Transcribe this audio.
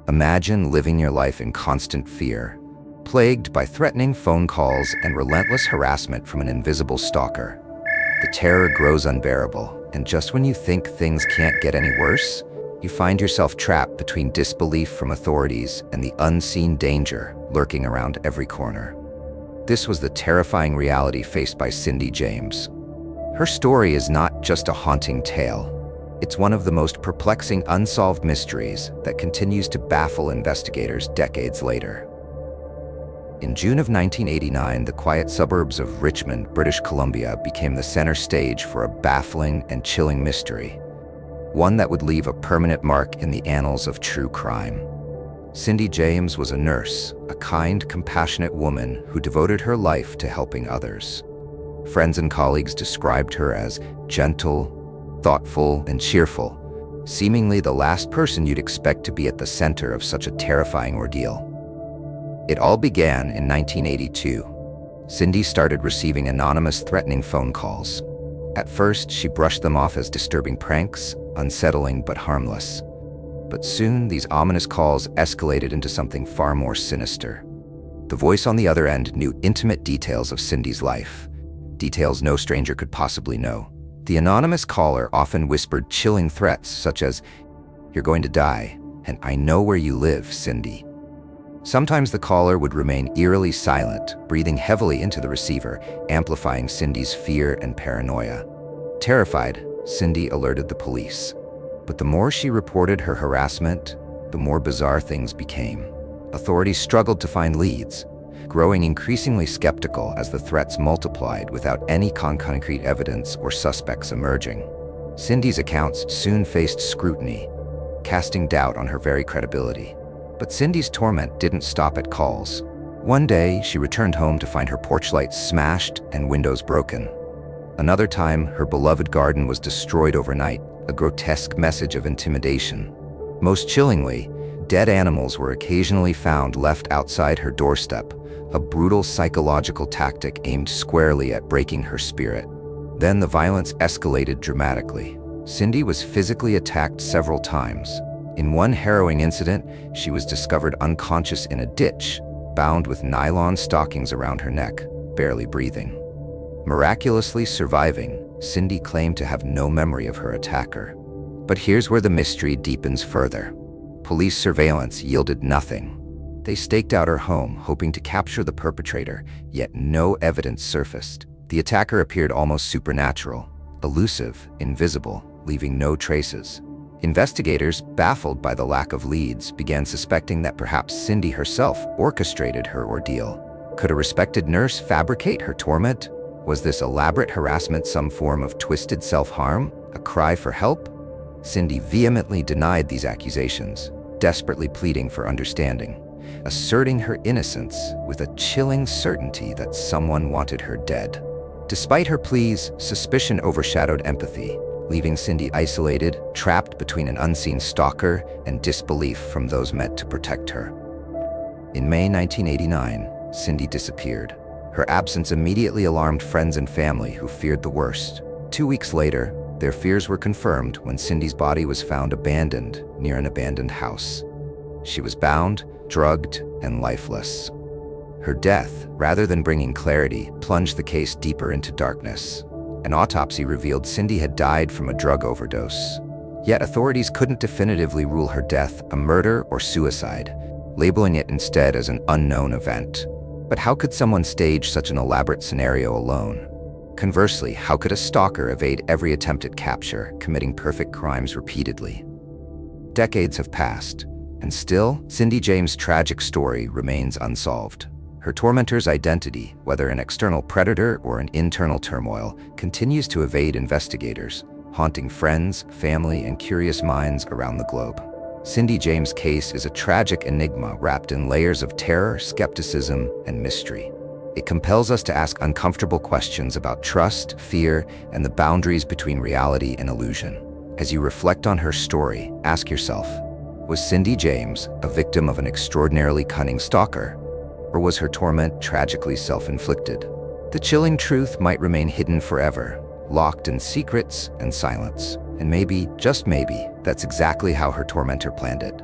Imagine living your life in constant fear, plagued by threatening phone calls and relentless harassment from an invisible stalker. The terror grows unbearable, and just when you think things can't get any worse, you find yourself trapped between disbelief from authorities and the unseen danger lurking around every corner. This was the terrifying reality faced by Cindy James. Her story is not just a haunting tale. It's one of the most perplexing unsolved mysteries that continues to baffle investigators decades later. In June of 1989, the quiet suburbs of Richmond, British Columbia, became the center stage for a baffling and chilling mystery, one that would leave a permanent mark in the annals of true crime. Cindy James was a nurse, a kind, compassionate woman who devoted her life to helping others. Friends and colleagues described her as gentle, thoughtful, and cheerful, seemingly the last person you'd expect to be at the center of such a terrifying ordeal. It all began in 1982. Cindy started receiving anonymous threatening phone calls. At first, she brushed them off as disturbing pranks, unsettling but harmless. But soon, these ominous calls escalated into something far more sinister. The voice on the other end knew intimate details of Cindy's life, details no stranger could possibly know. The anonymous caller often whispered chilling threats such as, "You're going to die, and I know where you live, Cindy." Sometimes the caller would remain eerily silent, breathing heavily into the receiver, amplifying Cindy's fear and paranoia. Terrified, Cindy alerted the police. But the more she reported her harassment, the more bizarre things became. Authorities struggled to find leads, growing increasingly skeptical as the threats multiplied without any concrete evidence or suspects emerging. Cindy's accounts soon faced scrutiny, casting doubt on her very credibility. But Cindy's torment didn't stop at calls. One day, she returned home to find her porch lights smashed and windows broken. Another time, her beloved garden was destroyed overnight, a grotesque message of intimidation. Most chillingly, dead animals were occasionally found left outside her doorstep, a brutal psychological tactic aimed squarely at breaking her spirit. Then the violence escalated dramatically. Cindy was physically attacked several times. In one harrowing incident, she was discovered unconscious in a ditch, bound with nylon stockings around her neck, barely breathing. Miraculously surviving, Cindy claimed to have no memory of her attacker. But here's where the mystery deepens further. Police surveillance yielded nothing. They staked out her home, hoping to capture the perpetrator, yet no evidence surfaced. The attacker appeared almost supernatural, elusive, invisible, leaving no traces. Investigators, baffled by the lack of leads, began suspecting that perhaps Cindy herself orchestrated her ordeal. Could a respected nurse fabricate her torment? Was this elaborate harassment some form of twisted self-harm, a cry for help? Cindy vehemently denied these accusations, desperately pleading for understanding, asserting her innocence with a chilling certainty that someone wanted her dead. Despite her pleas, suspicion overshadowed empathy, leaving Cindy isolated, trapped between an unseen stalker and disbelief from those meant to protect her. In May 1989, Cindy disappeared. Her absence immediately alarmed friends and family who feared the worst. 2 weeks later, their fears were confirmed when Cindy's body was found abandoned near an abandoned house. She was bound, drugged, and lifeless. Her death, rather than bringing clarity, plunged the case deeper into darkness. An autopsy revealed Cindy had died from a drug overdose. Yet authorities couldn't definitively rule her death a murder or suicide, labeling it instead as an unknown event. But how could someone stage such an elaborate scenario alone? Conversely, how could a stalker evade every attempt at capture, committing perfect crimes repeatedly? Decades have passed, and still, Cindy James' tragic story remains unsolved. Her tormentor's identity, whether an external predator or an internal turmoil, continues to evade investigators, haunting friends, family, and curious minds around the globe. Cindy James' case is a tragic enigma wrapped in layers of terror, skepticism, and mystery. It compels us to ask uncomfortable questions about trust, fear, and the boundaries between reality and illusion. As you reflect on her story, ask yourself, was Cindy James a victim of an extraordinarily cunning stalker? Or was her torment tragically self-inflicted? The chilling truth might remain hidden forever, locked in secrets and silence. And maybe, just maybe, that's exactly how her tormentor planned it.